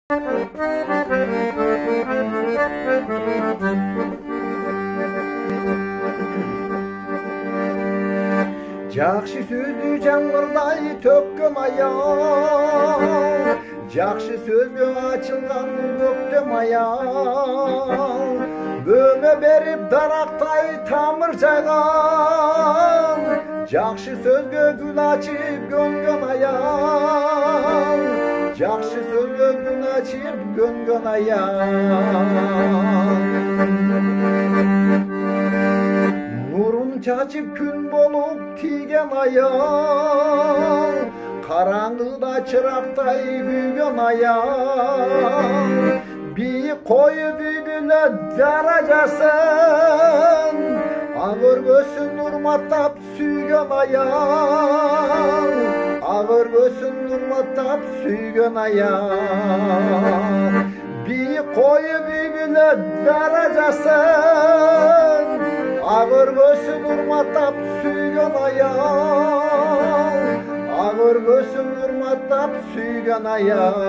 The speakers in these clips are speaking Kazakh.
Жақшы сөзді жаңбырдай төккен аял, жақшы сөзге açılған көктем аял, өңі беріп дарақтай тамыр жайған, жақшы сөзге гүл açып көнген аял, жақшы сөзге гүл açып көнген аял. Нұрын чачып күн болып тиген аял, қараңғыда чырақтай күйген аял, биік қойып үйділі даражасын, ақ өргөсін ұрматтап сүйген аял, ақ өргөсін ұрматтап сүйген аял, биік қойып үйділі даражасын, ақ өргөсін ұрматтап сүйген аял, ақ өргөсін ұрматтап сүйген аял.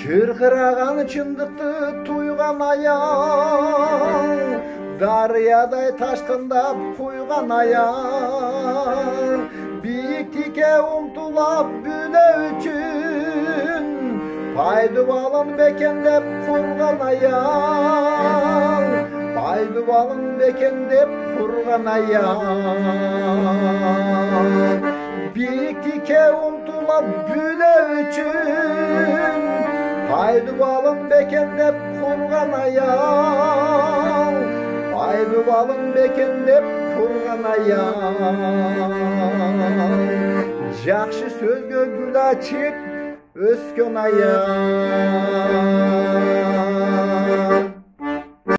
Чырқыраған шындықты туйған аял, дариядай ташқындап құйған аял, биіктікке ұмтылап бүле үшін, пайдыбалын бекендеп құрған аял, пайдыбалын бекендеп құрған аял, биіктікке ұмтылап бүле үшін, пайдыбалын бекендеп құрған аял, пайдыбалын бекендеп құрған аял. Жақшы сөзге гүл açып өскен аял.